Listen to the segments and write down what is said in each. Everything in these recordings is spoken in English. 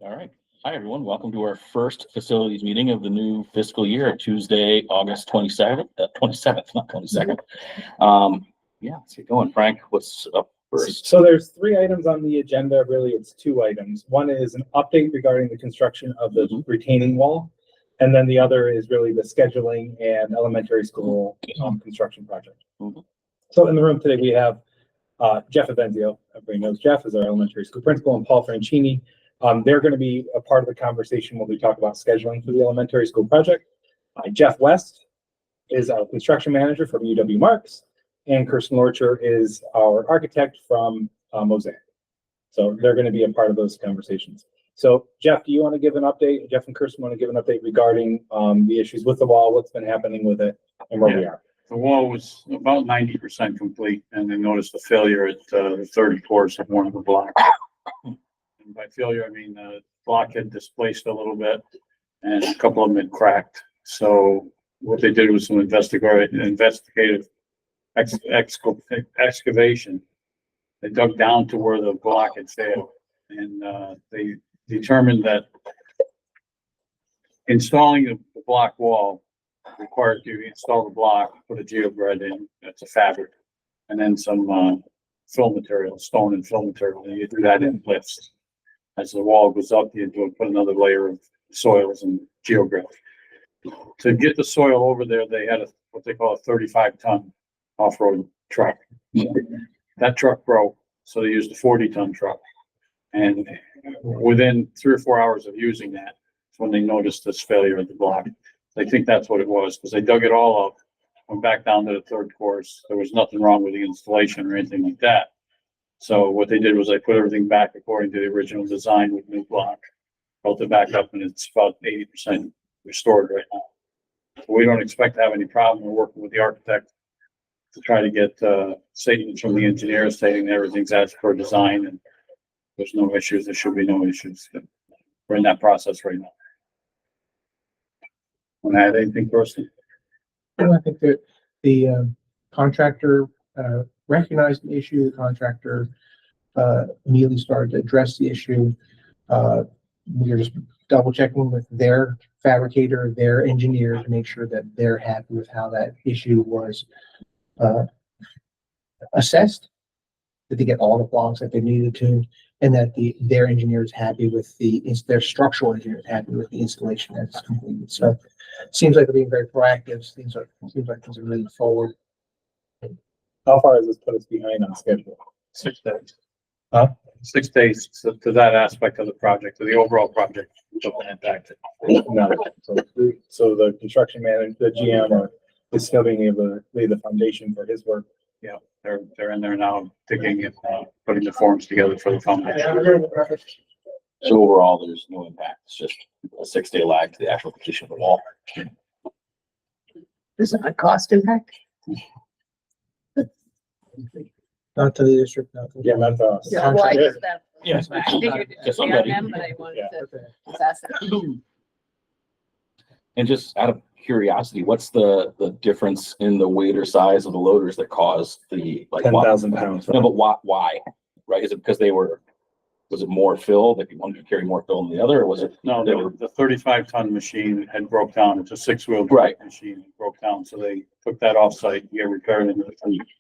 All right. Hi, everyone. Welcome to our first facilities meeting of the new fiscal year, Tuesday, August 27th, not 22nd. Yeah, let's get going. Frank, what's up first? So there's three items on the agenda. Really, it's two items. One is an update regarding the construction of the retaining wall. And then the other is really the scheduling and elementary school construction project. So in the room today, we have Jeff Avenzio. Everybody knows Jeff is our elementary school principal, and Paul Francini. They're going to be a part of the conversation when we talk about scheduling for the elementary school project. Jeff West is our construction manager from UW Marks, and Kirsten Lorcher is our architect from Mosaic. So they're going to be a part of those conversations. So Jeff, do you want to give an update? Jeff and Kirsten want to give an update regarding the issues with the wall, what's been happening with it, and where we are. The wall was about 90% complete, and they noticed a failure at the 30 course of one of the blocks. And by failure, I mean the block had displaced a little bit, and a couple of them had cracked. So what they did was some investigative excavation. They dug down to where the block had failed, and they determined that installing the block wall required you to install the block, put a geogrid in, that's a fabric, and then some fill material, stone and fill material, and you do that in lifts. As the wall goes up, you do put another layer of soils and geogrid. To get the soil over there, they had what they call a 35-ton off-road truck. That truck broke, so they used a 40-ton truck. And within 3 or 4 hours of using that, is when they noticed this failure of the block. They think that's what it was, because they dug it all up, went back down to the third course. There was nothing wrong with the installation or anything like that. So what they did was they put everything back according to the original design with new block, built it back up, and it's about 80% restored right now. So we don't expect to have any problem. We're working with the architect to try to get statements from the engineers stating that everything's as per design, and there's no issues. There should be no issues. We're in that process right now. Want to add anything, Kirsten? I think that the contractor recognized the issue. The contractor immediately started to address the issue. We are just double checking with their fabricator, their engineer, to make sure that they're happy with how that issue was assessed, that they get all the blocks that they needed to, and that their engineer is happy with their structural engineer is happy with the installation that's completed. So it seems like they're being very proactive. Seems like things are moving forward. How far has this put us behind on schedule? 6 days. 6 days to that aspect of the project, to the overall project. No. So the construction manager, the GM, is still being able to lay the foundation for his work. Yeah, they're in there now digging and putting the forms together for the foundation. So overall, there's no impact. It's just a 6-day lag to the actual completion of the wall. Is it a cost impact? Not to the district. Yeah, that's us. Yeah, well, I guess that. Yes. I figured it Yes, would be I'm on ready. them, but I wanted Yeah. to assess it. And just out of curiosity, what's the difference in the weight or size of the loaders that caused the 10,000 pounds. No, but why? Right? Is it because was it more fill that you wanted to carry more fill than the other, or was it? No, the 35-ton machine had broke down. It's a 6-wheel Right. machine. It broke down, so they took that offsite, get repaired, and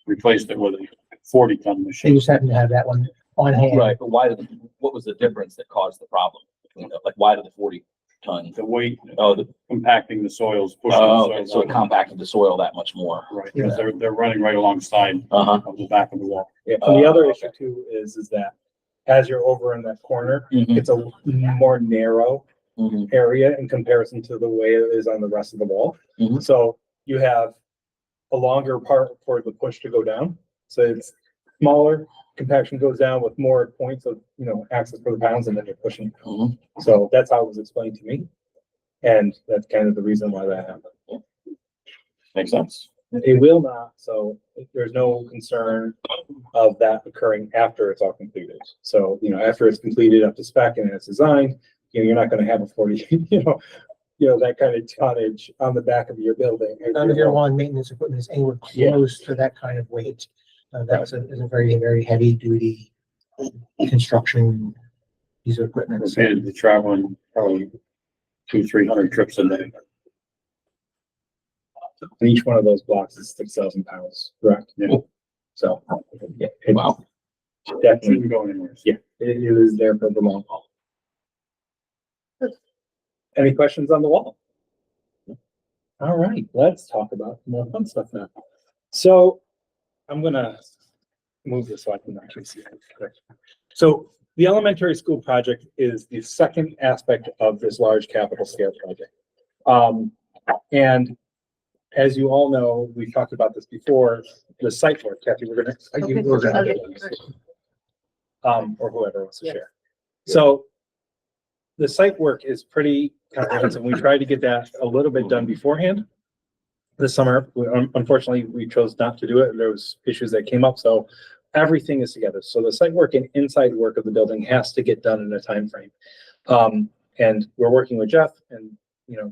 replaced it with a 40-ton They machine. just happen to have that one on hand. Right, but what was the difference that caused the problem? Like, why did the 40-ton? The weight, Oh, compacting the soils, pushing the okay, soils so it out. compacted the soil that much more. Right, because they're running right alongside of the back of the wall. Yeah, and the other okay. issue too is that as you're over in that corner, Mhm. it's a more narrow Mhm. area in comparison to the way it is on the rest of the wall. Mhm. So you have a longer part for the push to go down. So it's smaller, compaction goes down with more points of, access for the pounds, and then you're pushing. Mhm. So that's how it was explained to me. And that's kind of the reason why that happened. Makes sense. It will not, so there's no concern of that occurring after it's all completed. So, after it's completed up to spec and it's designed, you're not gonna have a 40, that kind of tonnage on the back of your building. None of your lawn maintenance equipment is anywhere close to that kind of weight. That was a very, very heavy duty construction These are equipment. They'd be traveling probably 200-300 trips a day. And each one of those blocks is 6,000 pounds, correct? Yeah. So, yeah, it Wow. definitely, Shouldn't go anywhere. yeah, it is there for the long haul. Any questions on the wall? All right, let's talk about more fun stuff now. So I'm gonna move this so I can actually see it. So the elementary school project is the second aspect of this large capital scale project. And as you all know, we've talked about this before, the site work, Kathy, we're gonna, or whoever wants to share. So the site work is pretty comprehensive. We tried to get that a little bit done beforehand. This summer, unfortunately, we chose not to do it. There was issues that came up, so everything is together. So the site work and inside work of the building has to get done in a time frame. And we're working with Jeff and,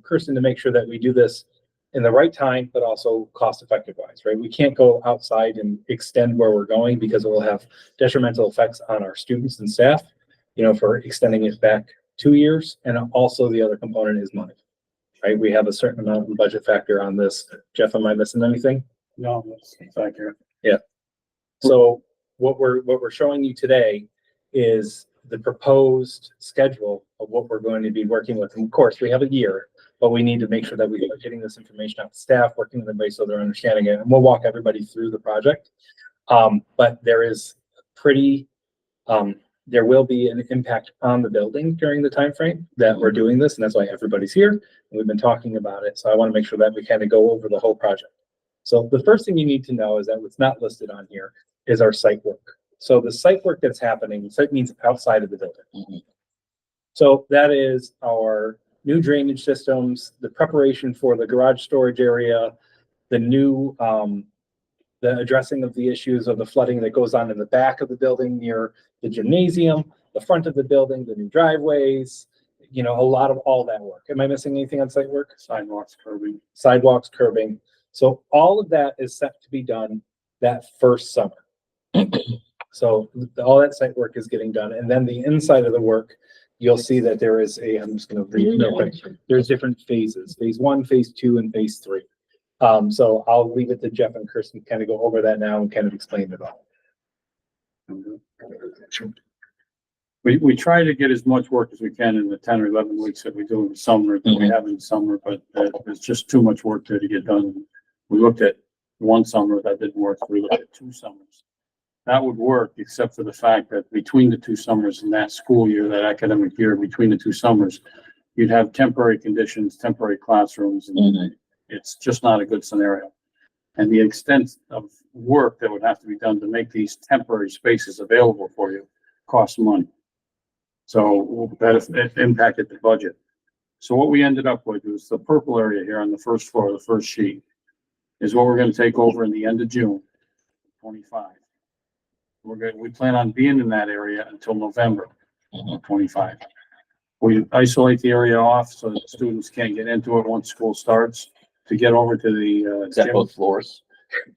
Kirsten to make sure that we do this in the right time, but also cost effective wise, right? We can't go outside and extend where we're going because it will have detrimental effects on our students and staff, for extending it back 2 years. And also the other component is money, right? We have a certain amount of budget factor on this. Jeff, am I missing anything? No, that's accurate. So what we're showing you today is the proposed schedule of what we're going to be working with. And of course, we have a year, but we need to make sure that we are getting this information out to staff, working with everybody so they're understanding it. And we'll walk everybody through the project. But there is there will be an impact on the building during the time frame that we're doing this, and that's why everybody's here. And we've been talking about it. So I want to make sure that we kind of go over the whole project. So the first thing you need to know is that what's not listed on here is our site work. So the site work that's happening, site means outside of the building. Mhm. So that is our new drainage systems, the preparation for the garage storage area, the new, the addressing of the issues of the flooding that goes on in the back of the building near the gymnasium, the front of the building, the new driveways, a lot of all that work. Am I missing anything on site work? Sidewalks, curbing. Sidewalks, curbing. So all of that is set to be done that first summer. So all that site work is getting done. And then the inside of the work, you'll see that there is I'm just going to read real quick. There's different phases, phase 1, phase 2, and phase 3. So I'll leave it to Jeff and Kirsten to kind of go over that now and kind of explain it all. We try to get as much work as we can in the 10 or 11 weeks that we do in the summer, that we have in the summer, but there's just too much work there to get done. We looked at one summer that didn't work. We looked at 2 summers. That would work, except for the fact that between the 2 summers in that school year, that academic year, between the 2 summers, you'd have temporary conditions, temporary classrooms, and it's just not a good scenario. And the extent of work that would have to be done to make these temporary spaces available for you costs money. So that impacted the budget. So what we ended up with was the purple area here on the first floor, the first sheet, is what we're going to take over in the end of June, 25. We plan on being in that area until November of 25. We isolate the area off so that students can't get into it once school starts to get over to the Is that gym. both floors?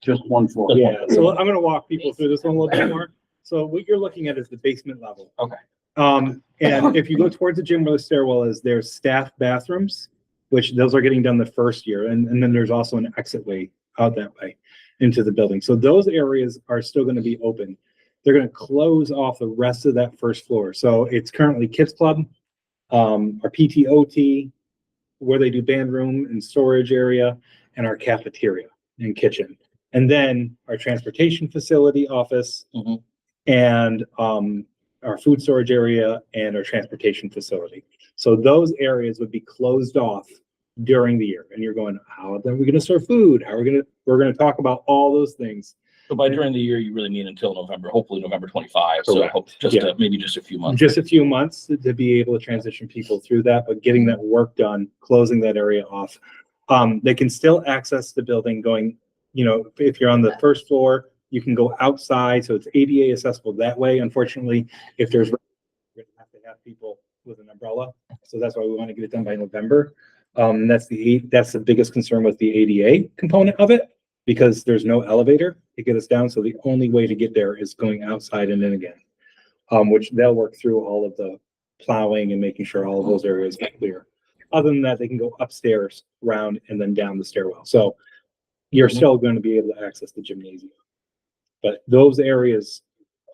Just one floor. Yeah, so I'm going to walk people through this one a little bit more. So what you're looking at is the basement level. Okay. And if you go towards the gym where the stairwell is, there's staff bathrooms, which those are getting done the first year. And then there's also an exit way out that way into the building. So those areas are still going to be open. They're going to close off the rest of that first floor. So it's currently Kids Club, our PTOT, where they do band room and storage area, and our cafeteria and kitchen. And then our transportation facility office and our food storage area and our transportation facility. So those areas would be closed off during the year. And you're going, how are we going to serve food? We're going to talk about all those things. So by during the year, you really mean until November, hopefully November 25. So Correct. I hope maybe just a few months. Just a few months to be able to transition people through that, but getting that work done, closing that area off. They can still access the building going, if you're on the first floor, you can go outside. So it's ADA accessible that way. Unfortunately, if we're going to have people with an umbrella. So that's why we want to get it done by November. That's the biggest concern with the ADA component of it, because there's no elevator to get us down. So the only way to get there is going outside and in again, which they'll work through all of the plowing and making sure all of those areas are clear. Other than that, they can go upstairs, around, and then down the stairwell. So you're still going to be able to access the gymnasium. But those areas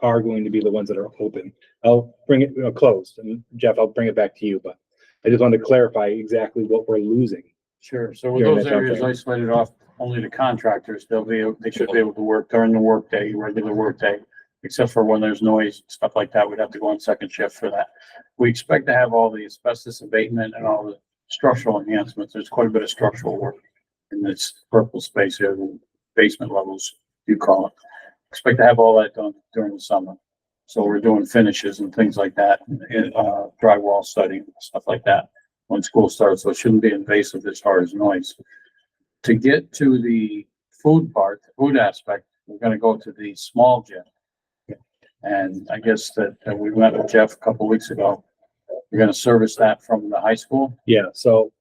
are going to be the ones that are open. I'll bring it, closed, and Jeff, I'll bring it back to you, but I just wanted to clarify exactly what we're losing. Sure, so with During those that time areas frame. isolated off only to contractors, they should be able to work during the workday, regular workday. Except for when there's noise, stuff like that, we'd have to go on second shift for that. We expect to have all the asbestos abatement and all the structural enhancements. There's quite a bit of structural work in this purple space here, the basement levels, you call it. Expect to have all that done during the summer. So we're doing finishes and things like that, drywall study, stuff like that when school starts. So it shouldn't be invasive as far as noise. To get to the food part, the food aspect, we're gonna go to the small gym. And I guess that we met with Jeff a couple of weeks ago. We're gonna service that from the high school. Yeah, so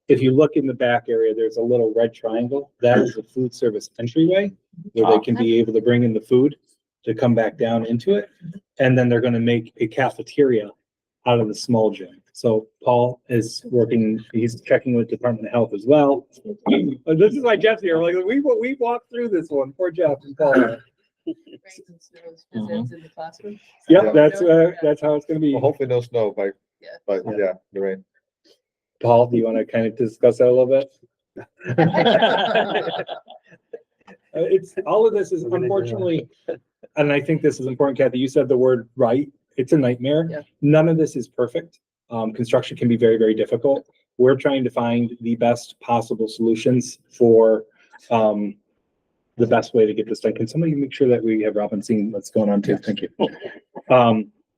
if you look in the back area, there's a little red triangle. That is the food service entryway where they can be able to bring in the food to come back down into it. And then they're gonna make a cafeteria out of the small gym. So Paul is working, he's checking with Department of Health as well. This is why Jeff's here. Like, we walked through this one. Poor Jeff and Paul. In the classroom. Yep, that's how it's gonna be. Well, hopefully no snow, Yeah. but yeah, you're right. Paul, do you want to kind of discuss that a little bit? It's, all of this is unfortunately, and I think this is important, Kathy, you said the word right. It's a nightmare. Yeah. None of this is perfect. Construction can be very, very difficult. We're trying to find the best possible solutions for, the best way to get this done. Can somebody make sure that we have Robin seeing what's going on too? Thank you.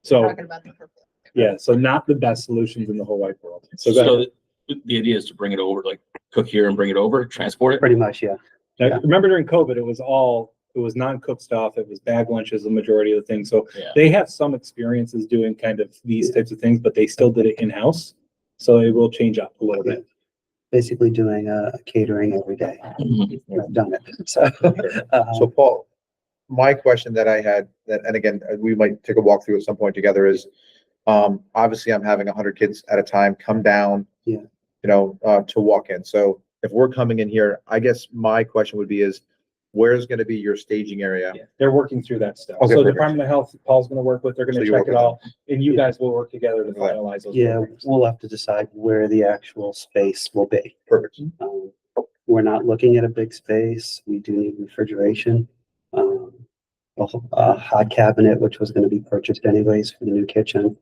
So, Talking about the purple. yeah, so not the best solutions in the whole wide world. So go ahead. So the idea is to bring it over, like cook here and bring it over, transport it. Pretty much, yeah. Now, remember during COVID, it was non-cooked stuff. It was bag lunches, the majority of the things. So Yeah. they have some experiences doing kind of these types of things, but they still did it in-house. So it will change up a little bit. Basically doing catering every day. Mhm. I've done it. So, So Paul, my question that I had, and again, we might take a walk through at some point together is, obviously I'm having 100 kids at a time come down. Yeah. To walk in. So if we're coming in here, I guess my question would be is, where's gonna be your staging area? Yeah, they're working through that stuff. Okay, So perfect. Department of Health, Paul's gonna work with, they're So gonna you're check it working all, and you Yeah. guys will work together to Right. finalize those. yeah, programs. we'll have to decide where the actual space will be. Perfect. We're not looking at a big space. We do need refrigeration. A hot cabinet, which was gonna be purchased anyways for the new kitchen.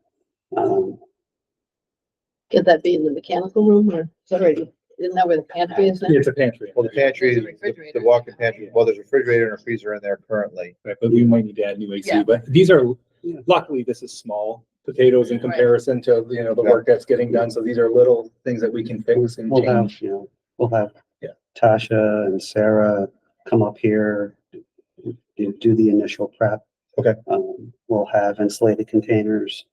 Could that be in the mechanical room or, sorry, isn't that where the pantry is now? It's a pantry. Well, the pantry, There's a the refrigerator. walk-in pantry, well, there's a refrigerator and a freezer in there currently. Right, but we might need to add new AC, Yeah. but these are, Yeah. luckily, this is small potatoes in Right. comparison to, the work that's getting done. So these are little things that we can fix and We'll have, change. we'll have Yeah. Tasha and Sarah come up here, do the initial prep. Okay. We'll have insulated containers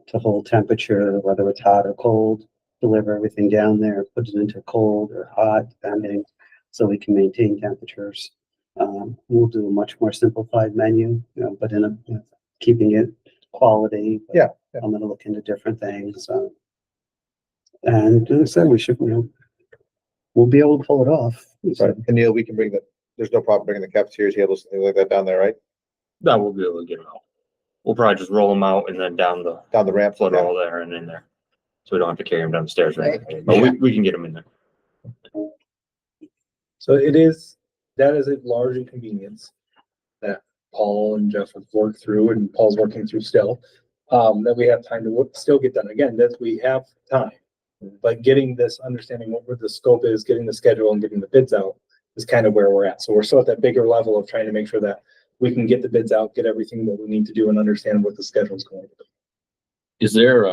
to hold temperature, whether it's hot or cold, deliver everything down there, put it into cold or hot, depending, so we can maintain temperatures. We'll do a much more simplified menu, but in a, keeping it quality. But Yeah, yeah. I'm gonna look into different things. And as I said, we should, we'll be able to pull it off. Right. And Neil, we can bring there's no problem bringing the cafeteria tables, things like that down there, right? That we'll be able to get them out. We'll probably just roll them out and then down the Down the ramp. foot yeah. all there and in there. So we don't have to carry them downstairs, right? Right. But we can get them in there. So that is a large inconvenience that Paul and Jeff have worked through and Paul's working through still. That we have time to still get done. Again, that we have time. But getting this understanding what the scope is, getting the schedule and getting the bids out is kind of where we're at. So we're still at that bigger level of trying to make sure that we can get the bids out, get everything that we need to do and understand what the schedule is going to be. Is there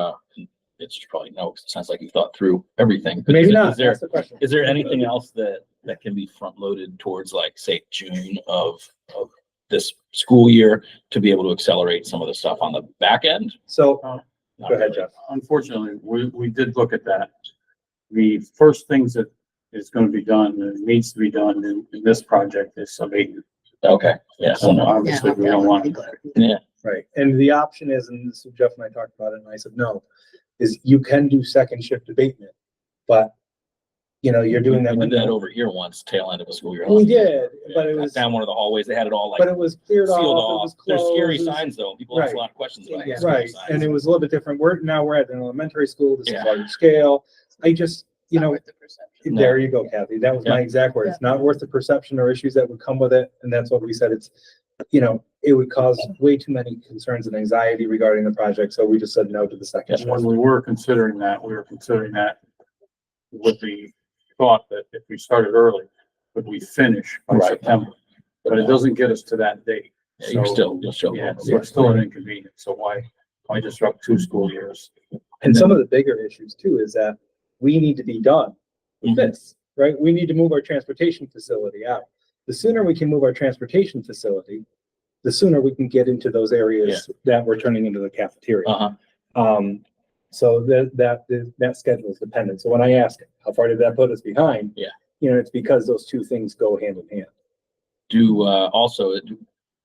it's probably no, 'cause it sounds like you thought through everything. but Maybe is not, there, that's the question. is there anything else that can be front loaded towards like, say, June of this school year to be able to accelerate some of the stuff on the back end? So, Not go ahead, really. Jeff. Unfortunately, we did look at that. The first things that is gonna be done, that needs to be done in this project is abatement. Okay, yeah, so no, Obviously, we don't want, Right, and the option is, and so Jeff and I talked about it, and I said, no, is you can do second shift abatement, but, you know, you're doing that. We did that window. over here once, tail end of a school year. We did, but it Got was, down one of the hallways, they had it all like but it was cleared sealed off, it off. was There's scary closed. signs though. People ask a Right. lot of questions about Yeah. it. Scary Right, signs. and it was a little bit different. Now we're at an elementary school, this is Yeah. larger scale. I just, you Not know, worth the perception. No. there you go, Kathy. That was my exact word. It's not worth the perception or issues that would come with it. And that's what we said. It's, you know, it would cause way too many concerns and anxiety regarding the project. So we just said no to the second And when shift. we were considering that, with the thought that if we started early, could we finish by Right. September? But it doesn't get us to that date. Yeah, you're So, you'll show. yeah, so it's still an inconvenience. So why disrupt 2 school years? And some of the bigger issues too is that we need to be done with Mhm. this, right? We need to move our transportation facility out. The sooner we can move our transportation facility, the sooner we can get into those areas that we're turning into the cafeteria. Uh-huh. So that schedule is dependent. So when I ask, how far did that put us behind? Yeah. You know, it's because those two things go hand in hand. Do, also,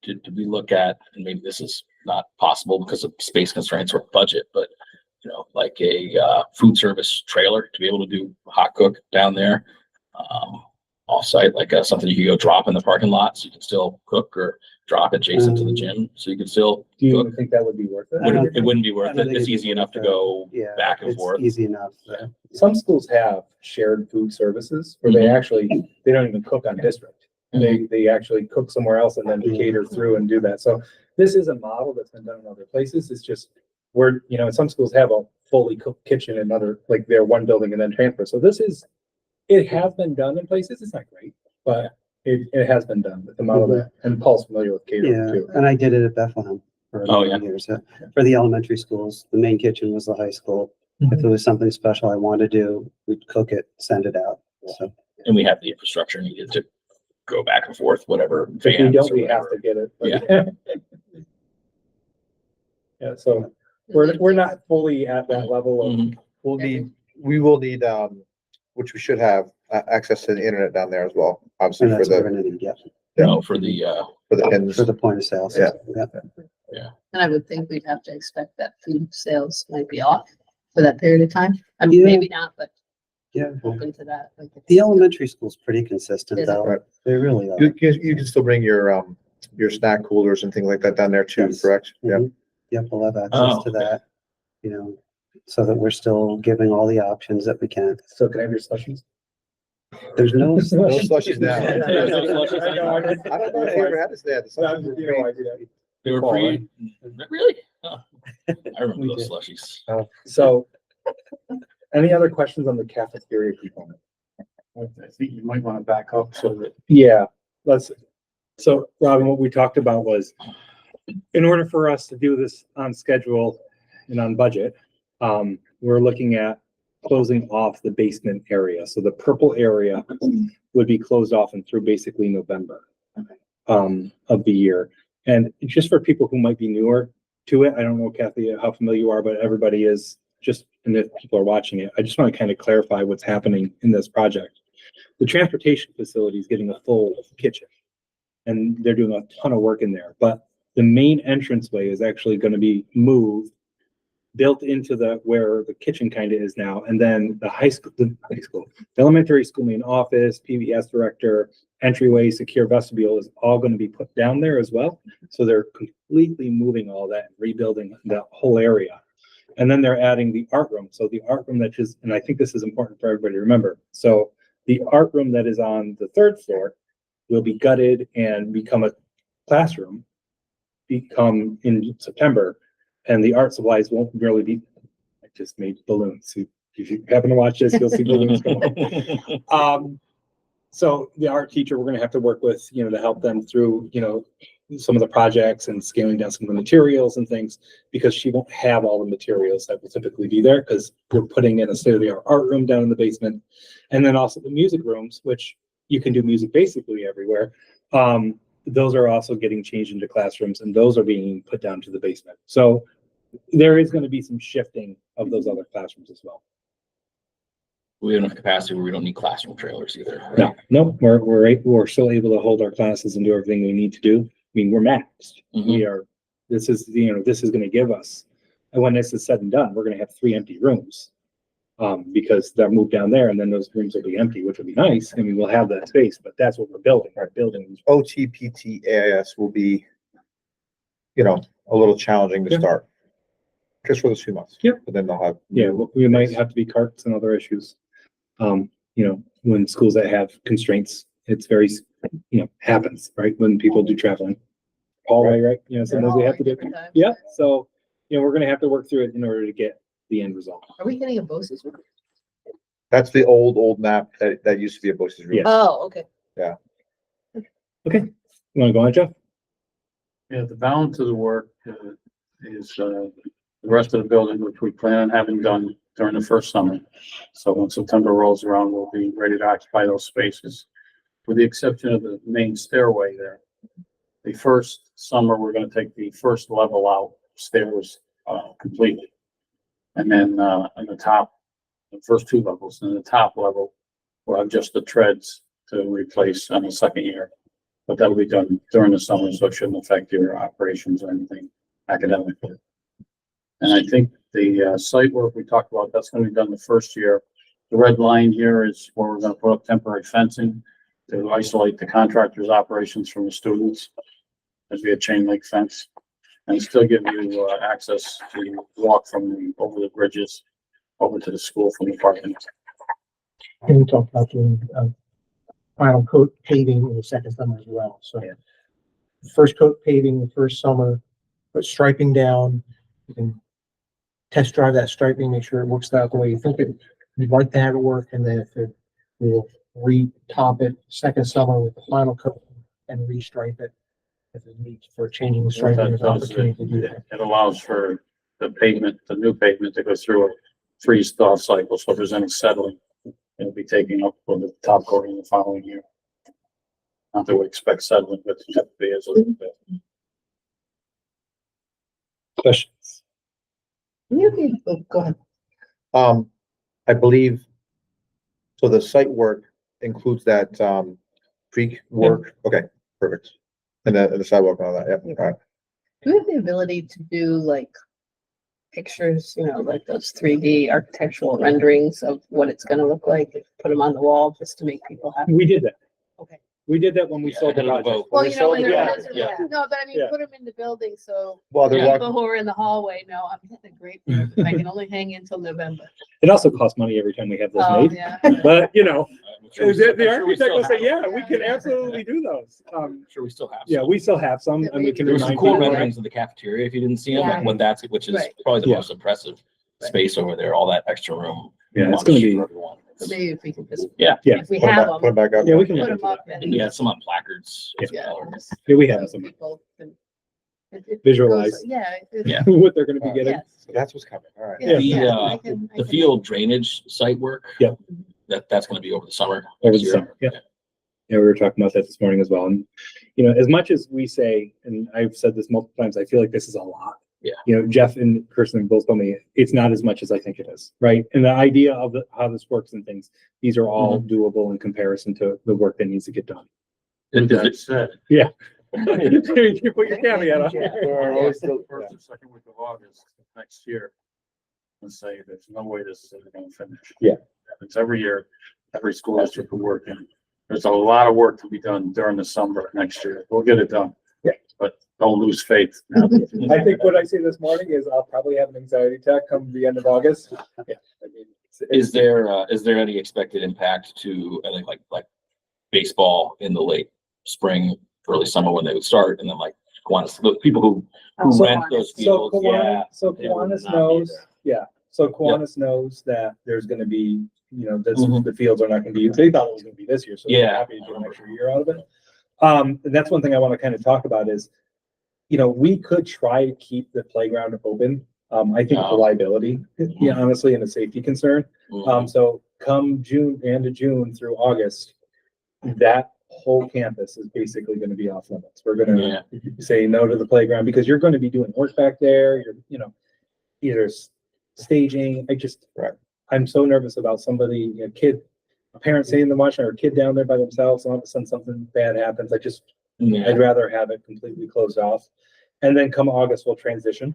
did we look at, and maybe this is not possible because of space constraints or budget, but you know, like a, food service trailer to be able to do hot cook down there. Offsite, like, something you can go drop in the parking lot, so you can still cook or drop adjacent to the gym, so you can still Do you cook. even think that would be worth it? It wouldn't be I worth don't it. think It's it'd be easy enough to worth it. go Yeah, back and it's forth. easy enough. Some schools have shared food services where they actually, they don't even cook on district. They actually cook somewhere else and then cater through and do that. So this is a model that's been done in other places. It's just, you know, some schools have a fully cooked kitchen in other, like they're one building and then transfer. So it has been done in places. It's not great, but it has been done with the model that, and Paul's familiar with catering Yeah, too. and I did it at Bethlehem for a Oh, number yeah. of years. For the elementary schools, the main kitchen was the high school. If it was something special I wanted to do, we'd cook it, send it out. So, And we have the infrastructure needed to go back and forth, whatever. If we vans don't, or we have whatever. to get it. but- Yeah. Yeah, so we're not fully at that level of, Mhm. We will need, which we should have, access to the internet down there as well, obviously and for that's what we're the, gonna need, yeah, No, for the, for the pins. for the point of sale. Yeah. And I would think we'd have to expect that food sales might be off for that period of time. I mean, Yeah. maybe not, but Yeah. open to that. Like, The elementary school's pretty consistent Is it? though. Right. They really are. You can still bring your snack coolers and things like that down there too, Yes. correct? Yeah. Mhm. Yep, we'll have Oh, access to okay. that, you know, so that we're still giving all the options that we can. so can I have your slushies? There's no, No slushies now. I know, I I don't know if you ever had this there. The slushies were great. They were Paul, free. Really? Oh, I remember We those did. slushies. So, any other questions on the cafeteria component? I think you might want to back up so that Yeah, so Robin, what we talked about was, in order for us to do this on schedule and on budget, we're looking at closing off the basement area. So the purple area would be closed off and through basically November of the year. And just for people who might be newer to it, I don't know, Kathy, how familiar you are, but everybody is just, and if people are watching it, I just want to kind of clarify what's happening in this project. The transportation facility is getting a full kitchen and they're doing a ton of work in there, but the main entranceway is actually going to be moved, built into where the kitchen kind of is now, and then the elementary school main office, PBS director, entryway, secure vestibule is all going to be put down there as well. So they're completely moving all that, rebuilding that whole area. And then they're adding the art room. So the art room that is, and I think this is important for everybody to remember. So the art room that is on the 3rd floor will be gutted and become a classroom, become in September. And the art supplies won't really be, I just made balloons. If you happen to watch this, you'll see balloons going. So the art teacher, we're gonna have to work with, to help them through, some of the projects and scaling down some of the materials and things, because she won't have all the materials that will typically be there, because we're putting in a state-of-the-art art room down in the basement. And then also the music rooms, which you can do music basically everywhere. Those are also getting changed into classrooms, and those are being put down to the basement. So there is gonna be some shifting of those other classrooms as well. We have enough capacity where we don't need classroom trailers either. right? No, we're still able to hold our classes and do everything we need to do. I mean, we're maxed. Mhm. We are this is, this is gonna give us, and when this is said and done, we're gonna have 3 empty rooms. Because they'll move down there and then those rooms will be empty, which will be nice. I mean, we'll have that space, but that's what we're building. Our building. OT, PT, AIS will be, a little challenging to Yeah. start. Just for those few months. Yep. But then they'll have. Yeah, we might have to be carts and other issues. When schools that have constraints, it's very, happens, right? When people do traveling. Hallway, right? Sometimes we have to do. Different times. Yeah, so, we're gonna have to work through it in order to get the end result. Are we getting a BOSI's room? That's the old map that used to be a Bose's room. Yeah. Oh, okay. Okay, you wanna go on, Jeff? Yeah, the balance of the work is the rest of the building, which we plan on having done during the first summer. So when September rolls around, we'll be ready to occupy those spaces, with the exception of the main stairway there. The first summer, we're gonna take the first level out stairs completely. And then on the top, the first 2 levels, and the top level, we'll have just the treads to replace on the second year. But that'll be done during the summer, so it shouldn't affect your operations or anything academically. And I think the site work we talked about, that's gonna be done the first year. The red line here is where we're gonna put up temporary fencing to isolate the contractor's operations from the students. There's be a chain link fence, and still give you access to walk over the bridges over to the school from the parking lot. And we talked about doing, final coat paving in the second summer as well, so. Yeah. First coat paving the first summer, put striping down, you can test drive that striping, make sure it works out the way you think it, you'd like to have it work, and then if it, we'll re-top it second summer with the final coat and restripe it. If it needs for changing the striping, there's an opportunity to do that. It allows for the pavement, the new pavement to go through a freeze-thaw cycle, so if there's any settling, it'll be taking up for the top coating the following year. Not that we expect settling, but it typically is a little bit. Questions? Go ahead. I believe, so the site work includes that, creek work. Okay, perfect. And the sidewalk and all that, yeah, all right. Do we have the ability to do like pictures, like those 3D architectural renderings of what it's gonna look like, put them on the wall just to make people happy? We did that. Okay. We did that when we Yeah, sold the ahead of the project. vote. Well, you know, when Yeah, they're, yeah. no, but I mean, Yeah. put them in the building, so While they're people walking, who are in the hallway know I'm getting a great, deal. I can only hang until November. It also costs money every time we have those Oh, made, yeah. but I'm sure we the still architect will say, have yeah, them. we can absolutely do those. I'm sure we still have. Yeah, some. we still have some, and we can There were some remind cool people. renderings of the cafeteria if you didn't see them, Yeah. when that's, which is Right. probably the Yeah. most impressive Right. space over there, all that extra room. Yeah, it's gonna be, For everyone. So maybe if we could just, Yeah, yeah, if we put 'em have back, put 'em them, back up. yeah, we can put look them into up that. and. yeah, some on placards as Yeah. well. Yeah, we have so some, people can- it Visualize. goes- Yeah. Yeah. what they're gonna be getting. Yes. That's what's coming, all right. Yeah, The, yeah, uh, I can- I The can- field drainage site work. Yep. That's gonna be over the summer. Over next the year. summer, yeah. Yeah, we were talking about that this morning as well. And, as much as we say, and I've said this multiple times, I feel like this is a lot. Yeah. Jeff and Kirsten both told me it's not as much as I think it is, right? And the idea of how this works and things, these are all doable in comparison to the work that needs to get done. With that said, You put your caveat on. First and second week of August next year, let's say there's no way this is ever gonna finish. Yeah. It's every year, every school district will work in. There's a lot of work to be done during the summer next year. We'll get it done. Yeah. But don't lose faith. I think what I say this morning is I'll probably have an anxiety attack come the end of August. Yeah. I mean, Is there any expected impact to, I think, like baseball in the late spring, early summer when they would start, and then like Kiwanis, the people who So- rent those So fields, yeah. Kiwanis not be knows, there. yeah, so Kiwanis knows that there's gonna be, Mhm. the fields are not gonna be used. They thought it was gonna be this year, so they're Yeah. happy to do an extra year out of it. And that's one thing I wanna kind of talk about is, we could try to keep the playground open. I think it's a Oh. liability, honestly, and a safety concern. Mhm. So come end of June through August, that whole campus is basically gonna be off limits. We're gonna say no to the playground because you're gonna be doing work back there, either staging, Right. I'm so nervous about somebody, a parent sitting in the watching or a kid down there by themselves, and all of a sudden something bad happens. I'd Yeah. rather have it completely closed off. And then come August, we'll transition.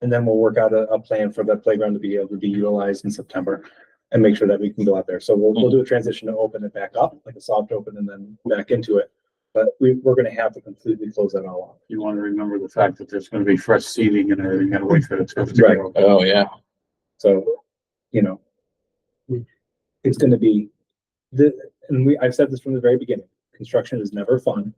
And then we'll work out a plan for the playground to be able to be utilized in September and make sure that we can go out there. So we'll do a transition to open it back up, like a soft open and then back into it. But we're gonna have to completely close that all off. You want to remember the fact that there's going to be fresh seating and everything, gotta wait for the stuff to Right. go. Oh, yeah. So, you know, it's gonna be I've said this from the very beginning, construction is never fun.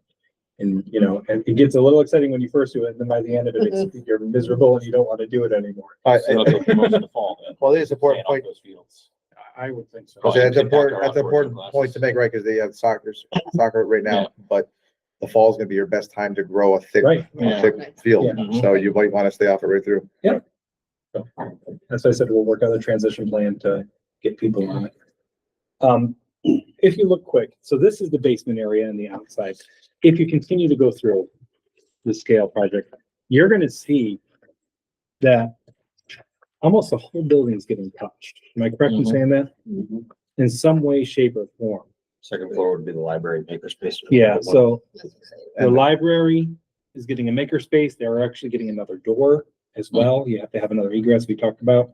And, you know, and it gets a little exciting when you first do it, and then by the end of it, you're miserable and you don't want to do it anymore. So it'll go through most of the fall then. Well, it is important Staying on point. those fields. I would think so. Oh, That's you important, impact that's our an important outdoor point to make, right? Because they have soccer right Yeah. now, but the fall is gonna be your best time to grow a thick, Right. Yeah. thick field. Yeah. Mhm. So you might want to stay off it right through. So, that's why I said we'll work out a transition plan to get people on it. If you look quick, so this is the basement area and the outside. If you continue to go through the scale project, you're gonna see that almost the whole building is getting touched. Am I correct in Mhm. saying that? In some way, shape or form? Second floor would be the library makerspace. Yeah, so That's exciting. the library is getting a makerspace. They're actually getting another door as well. You have to have another egress we talked about.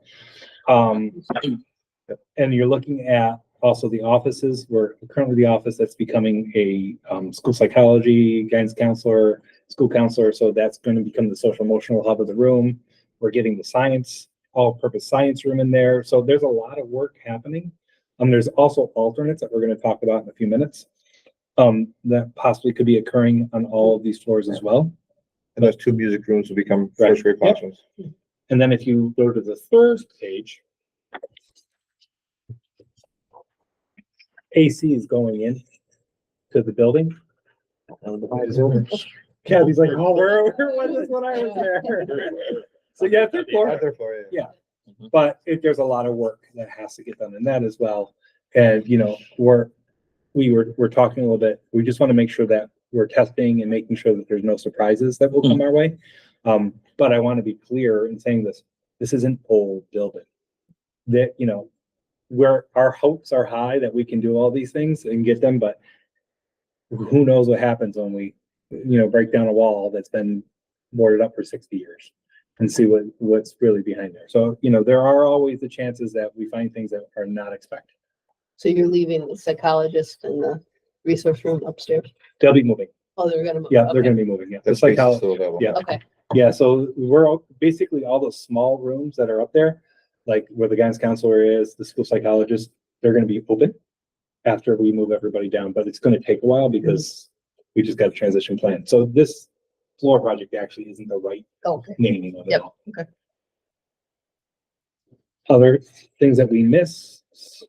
And you're looking at also the offices. We're currently the office that's becoming a school psychology, guidance counselor, school counselor. So that's going to become the social emotional hub of the room. We're getting the science, all-purpose science room in there. So there's a lot of work happening. There's also alternates that we're going to talk about in a few minutes. That possibly could be occurring on all of these floors as well. And those two music rooms will become Right. first grade Yep. classrooms. And then if you go to the third page, AC is going in to the building. Kathy's like, oh, where was this when I was there? So yeah, third floor. Right there for you. Yeah. But there's a lot of work that has to get done in that as well. And, you know, we're talking a little bit, we just want to make sure that we're testing and making sure that there's no surprises that will come our way. But I want to be clear in saying this is an old building. That, you know, where our hopes are high that we can do all these things and get them, but who knows what happens when we, you know, break down a wall that's been boarded up for 60 years and see what's really behind there. So, you know, there are always the chances that we find things that are not expected. So you're leaving the psychologist and the resource room upstairs? They'll be moving. Oh, they're gonna move. Yeah, they're Okay. gonna be moving. Yeah. That It's like space how, is still available. yeah. Okay, yeah. So basically all those small rooms that are up there, like where the guidance counselor is, the school psychologist, they're gonna be open after we move everybody down, but it's gonna take a while because we just got a transition plan. So this floor project actually isn't the right okay. naming of it Yep, all. okay. Other things that we miss,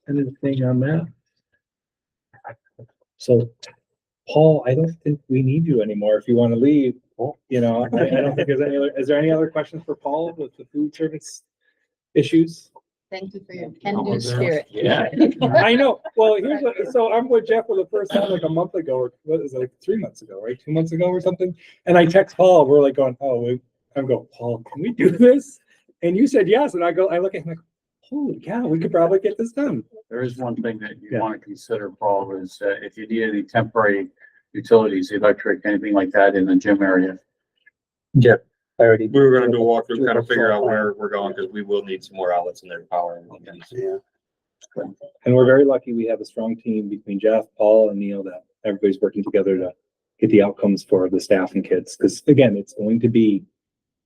anything on that? So, Paul, I don't think we need you anymore. If you want to leave, you know, I don't think there's is there any other questions for Paul with the food service issues? Thank you for your can-do spirit. Yeah. I know. Well, so I'm with Jeff for the first time like a month ago, or what is it, like 3 months ago, right? 2 months ago or something. And I text Paul, we're like going, I'm going, Paul, can we do this? And you said yes. And I look at him like, holy cow, we could probably get this done. There is one thing that you Yeah. want to consider, Paul, is if you need any temporary utilities, electric, anything like that in the gym area. I already. We were gonna do a walkthrough, kind of figure out where we're going, because we will need some more outlets in there to power. Yeah, And we're very lucky we have a strong team between Jeff, Paul, and Neil that everybody's working together to get the outcomes for the staff and kids. Because again, it's going to be,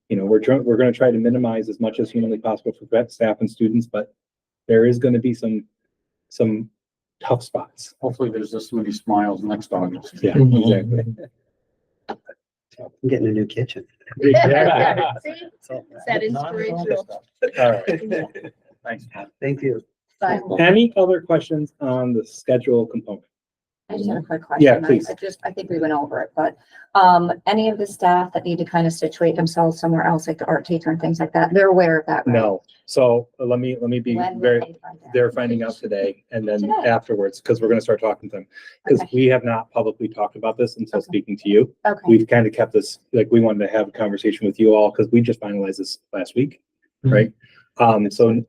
you know, we're going to try to minimize as much as humanly possible for staff and students, but there is going to be some tough spots. Hopefully there's this many smiles next August. Yeah, Mhm. exactly. I'm getting a new kitchen. See, that inspirational. All right. Thanks, Pat. Thank you. Bye. Any other questions on the schedule component? I just have a quick question. Yeah, please. I think we went over it, but, any of the staff that need to kind of situate themselves somewhere else, like the art teacher and things like that, they're aware of that, right? No. So let me be When will very, they find out? they're finding out today and then Today? afterwards, because we're going to start talking to them. Because Okay. we have not publicly talked about this until Okay. speaking to you. Okay, We've kind of kept this, like, we wanted to have a conversation with you all because we just finalized this last week, right? So,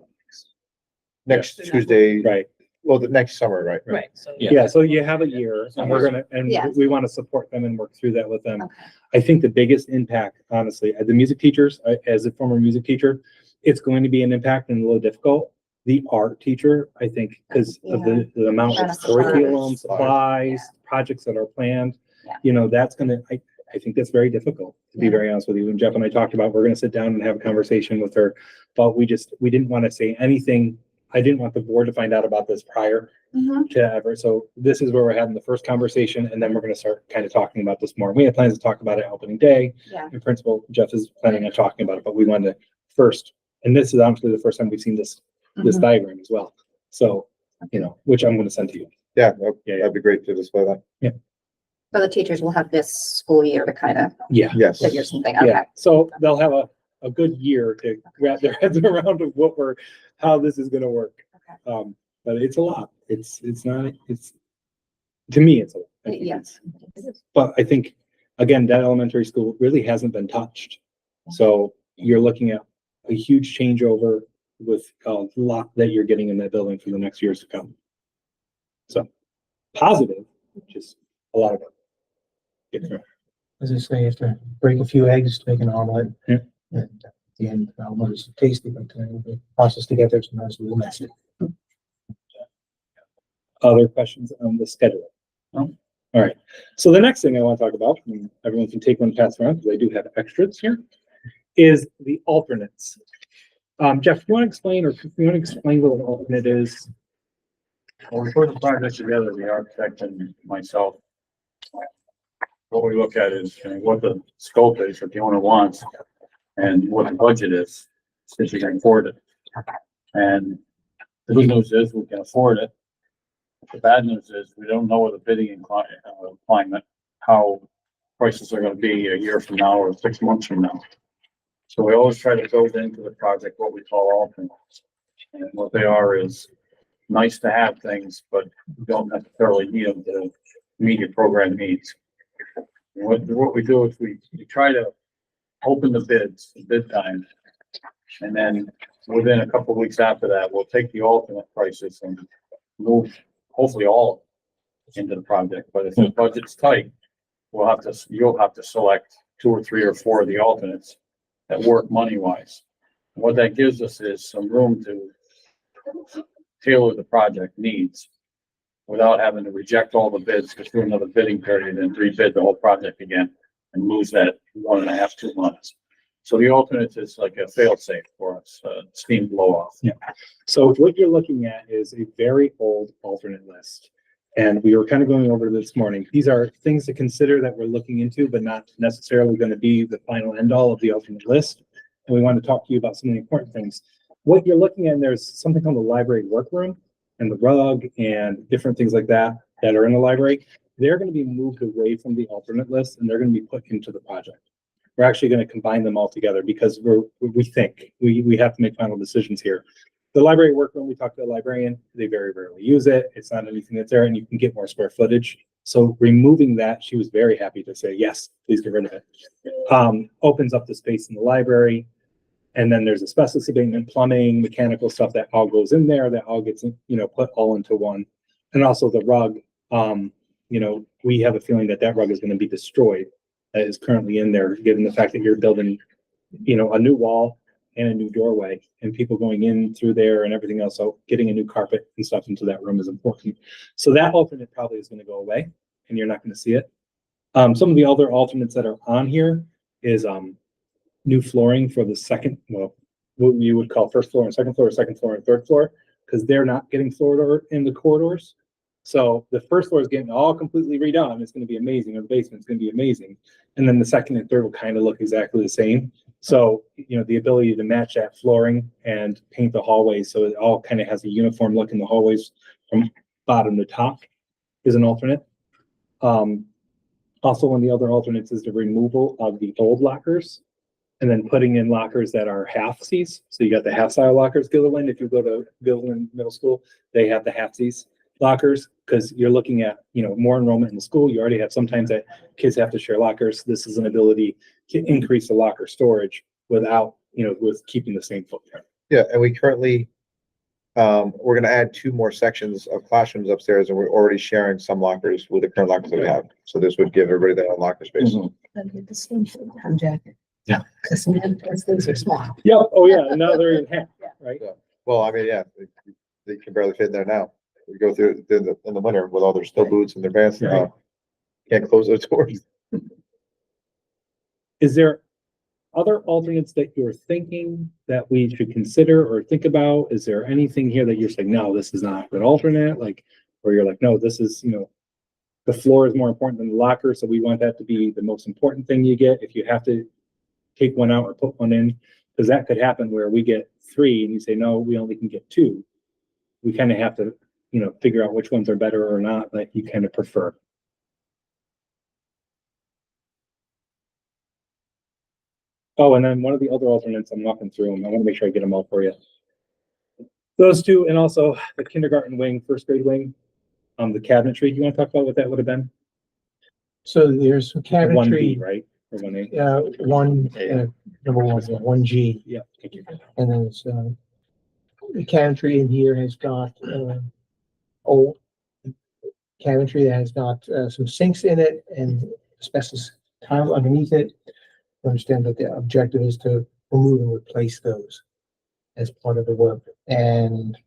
Next Tuesday, right, Well, the next summer, right? Right, so. Yeah. Yeah, so you have a year and we're gonna, and Yeah. we want to support them and work through that with them. Okay. I think the biggest impact, honestly, the music teachers, as a former music teacher, it's going to be an impact and a little difficult. The art teacher, I think, because of the amount of That's curriculum, hard. supplies, projects that are planned, Yeah. that's gonna, I think that's very difficult, to be Yeah. very honest with you. And Jeff and I talked about, we're gonna sit down and have a conversation with her, but we didn't want to say anything. I didn't want the board to find out about this prior Mhm. to ever. So this is where we're having the first conversation, and then we're gonna start kind of talking about this more. We had plans to talk about it opening day. Yeah. In principle, Jeff is planning on talking about it, but we wanted to first, and this is honestly the first time we've seen this Mhm. diagram as well. So, which I'm gonna send to you. Yeah, Yeah. that'd be great to display that. So the teachers will have this school year to kind of Yeah. Yes. figure something out. Yeah, so they'll have a good year to wrap their heads around of how this is gonna work. Okay. But it's a lot. It's not, to me, it's a lot. I think Yes. But I think, again, that elementary school really hasn't been touched. So you're looking at a huge changeover with a lot that you're getting in that building for the next years to come. So positive, just a lot of it. Get through. As I say, you have to break a few eggs to make an omelet. Yeah. And at the end, the omelet is tasty, but the process to get there is sometimes a little messy. Other questions on the schedule? No? All right. So the next thing I want to talk about, and everyone can take one pass around because I do have extras here, is the alternates. Jeff, do you want to explain, or do you want to explain what an alternate is? Well, we put the project together, the architect and myself. What we look at is what the scope is, what the owner wants, and what the budget is, since we can afford it. And the good news is we can afford it. The bad news is we don't know what the bidding climate, how prices are gonna be a year from now or 6 months from now. So we always try to build into the project what we call alternates. And what they are is nice to have things, but you don't necessarily need them to meet your program needs. And what we do is we try to open the bids, bid time. And then within a couple of weeks after that, we'll take the alternate prices and move hopefully all into the project. But if the budget's tight, you'll have to select 2 or 3 or 4 of the alternates that work money wise. What that gives us is some room to tailor the project needs without having to reject all the bids, go through another bidding period and rebid the whole project again and lose that 1.5, 2 months. So the alternate is like a fail safe for us, steam blow off. Yeah. So what you're looking at is a very old alternate list. And we were kind of going over this morning. These are things to consider that we're looking into, but not necessarily going to be the final end all of the alternate list. And we want to talk to you about some of the important things. What you're looking at, there's something called the library workroom and the rug and different things like that that are in the library. They're going to be moved away from the alternate list and they're going to be put into the project. We're actually going to combine them all together because we think we have to make final decisions here. The library workroom, we talked to the librarian, they very rarely use it. It's not anything that's there and you can get more square footage. So removing that, she was very happy to say, yes, please get rid of it. Opens up the space in the library. And then there's asbestos abatement, plumbing, mechanical stuff that all goes in there, that all gets, put all into one. And also the rug, we have a feeling that rug is going to be destroyed. That is currently in there, given the fact that you're building, a new wall and a new doorway and people going in through there and everything else. So getting a new carpet and stuff into that room is important. So that alternate probably is going to go away and you're not going to see it. Some of the other alternates that are on here is new flooring for the second, what you would call first floor and second floor and third floor, because they're not getting floored in the corridors. So the first floor is getting all completely redone. It's going to be amazing. And the basement's going to be amazing. And then the second and third will kind of look exactly the same. So, the ability to match that flooring and paint the hallways so it all kind of has a uniform look in the hallways from bottom to top is an alternate. Also, one of the other alternates is the removal of the old lockers and then putting in lockers that are half-seas. So you got the half-style lockers, Gilliland. If you go to Gilliland Middle School, they have the half-seas lockers because you're looking at, more enrollment in the school. You already have sometimes that kids have to share lockers. This is an ability to increase the locker storage without, with keeping the same footprint. Yeah, and we currently we're gonna add 2 more sections of classrooms upstairs, and we're already sharing some lockers with the current lockers that we have. So this would give everybody their own locker space. Mhm. That'd be the same thing, down jacket. Yeah. Cause sometimes things are small. Yep, oh yeah, and now they're in half, right? Well, I mean, yeah, they can barely fit in there now. We go through in the winter with all their steel boots and their pants. Right. Can't close those doors. Is there other alternates that you're thinking that we should consider or think about? Is there anything here that you're saying, no, this is not a good alternate? Like, or you're like, no, this is, the floor is more important than the locker, so we want that to be the most important thing you get. If you have to take one out or put one in, because that could happen where we get 3 and you say, no, we only can get 2. We kind of have to, figure out which ones are better or not that you kind of prefer. Oh, and then one of the other alternates, I'm walking through them. I want to make sure I get them all for you. Those 2, and also the kindergarten wing, first grade wing, the cabinetry. You want to talk about what that would have been? So there's some One B, cabinetry, right? Or 1A? number 1G, Yeah, thank you. and then it's, the cabinetry in here has got, old cabinetry that has got, some sinks in it and asbestos tile underneath it. I understand that the objective is to remove and replace those as part of the work, and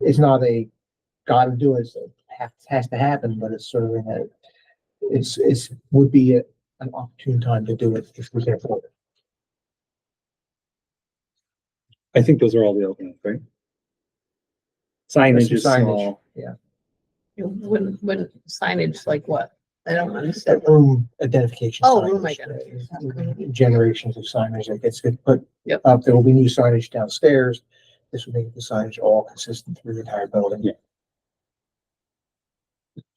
it's not a gotta do it, so it has to happen, but it's sort of would be an opportune time to do it if we can afford it. I think those are all the alternates, right? Signage Some is signage, small. yeah. When signage, like what? I don't understand. Room identification. Oh, signage, room identification. Generations of signage that gets put Yep. up. There will be new signage downstairs. This will make the signage all consistent through the entire building. Yeah.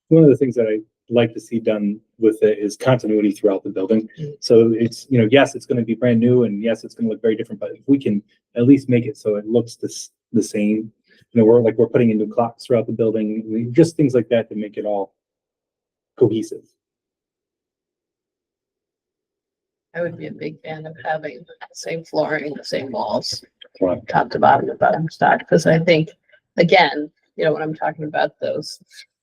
One of the things that I like to see done with it is continuity throughout the building. So it's, yes, it's going to be brand new, and yes, it's going to look very different, but if we can at least make it so it looks the same, we're putting in new clocks throughout the building, just things like that to make it all cohesive. I would be a big fan of having the same flooring, the same walls, Right. top to bottom, the bottom stock, because I think, again, when I'm talking about those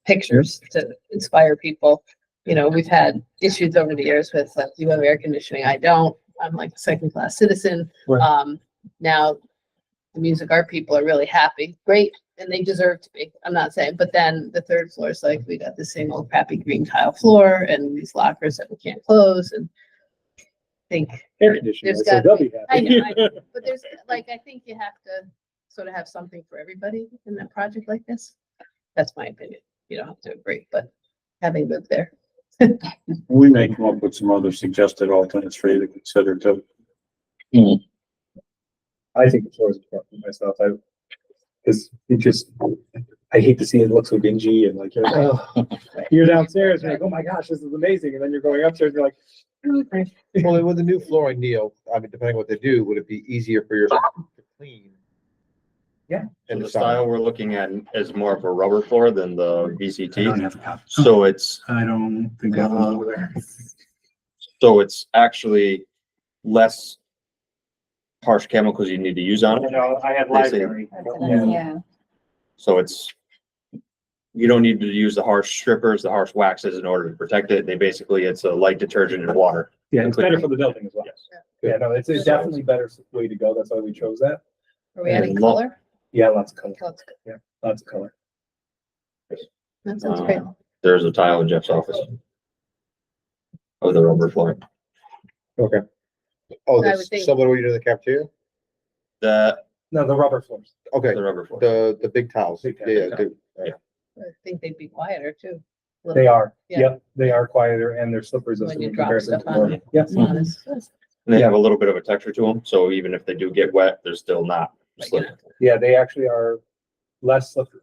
pictures to inspire people, we've had issues over the years with, you have air conditioning, I don't, I'm like a second-class citizen. Right. Now, the music art people are really happy, great, and they deserve to be, I'm not saying, but then the 3rd floor is like, we got the same old crappy green tile floor and these lockers that we can't close, and I think Air conditioning, There's so gotta they'll be- be I happy. know, but there's, I think you have to sort of have something for everybody in that project like this. That's my opinion. You don't have to agree, but having lived there. We may come up with some other suggested alternates for you to consider too. I think the floor is important myself. Because I hate to see it look so dingy and like, you're downstairs and you're like, oh my gosh, this is amazing. And then you're going upstairs and you're like, okay. Well, with the new flooring deal, I mean, depending what they do, would it be easier for your to clean? Yeah. In The the summer? style we're looking at is more of a rubber floor than the I don't VCT. have a copy. So it's, I don't think I have one over there. so it's actually less harsh chemicals you need to use on it. I had They say- library. Yeah. So you don't need to use the harsh strippers, the harsh waxes in order to protect it. It's a light detergent in water. Yeah, it's better for the building as well. Yes. Yeah, no, it's definitely better way to go. That's why we chose that. Are we adding And color? Yeah, lots of color. That's good. Lots of color. That sounds great. There's a tile in Jeff's office of the rubber floor. Okay. Oh, I would this think- similar to what you do in the cafeteria? No, the rubber floors. Okay, The rubber floor. the big towels. Big Yeah, towels. yeah. I think they'd be quieter too. They are. Yeah. Yep, they are quieter and they're slip resistant When you in drop comparison stuff to on more. Yes. It's not as- And they have a little bit of a texture to them. So even if they do get wet, they're still not slippery. Yeah, they actually are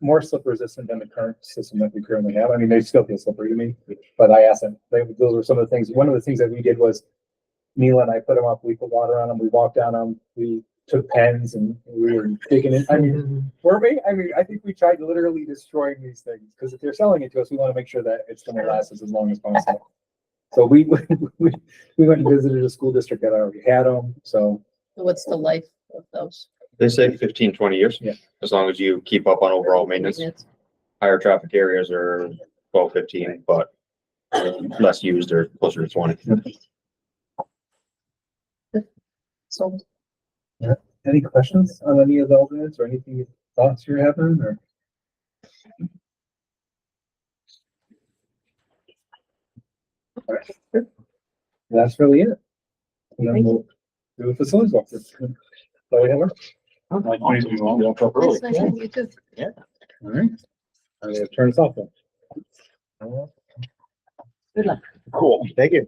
more slip resistant than the current system that we currently have. I mean, they still feel slippery to me, but I asked them, those were some of the things. One of the things that we did was Neil and I put them up, we put water on them, we walked down them, we took pens and we were digging in. I mean, were we? I mean, I think we tried literally destroying these things because if they're selling it to us, we want to make sure that it's going to last us as long as possible. So we went and visited a school district that already had them. So What's the life of those? They say 15, 20 years. Yeah. As long as you keep up on overall maintenance. It's- Higher traffic areas are 12, 15, but less used or closer to 20. So Any questions on any of the alternates or anything, thoughts you're having or? All right. That's really it. And then we'll do a facilities walkthrough. So we have our, Like, we won't get up early. it's nice to meet you too. all right. I'm gonna turn us off then. Good luck. Cool. Thank you.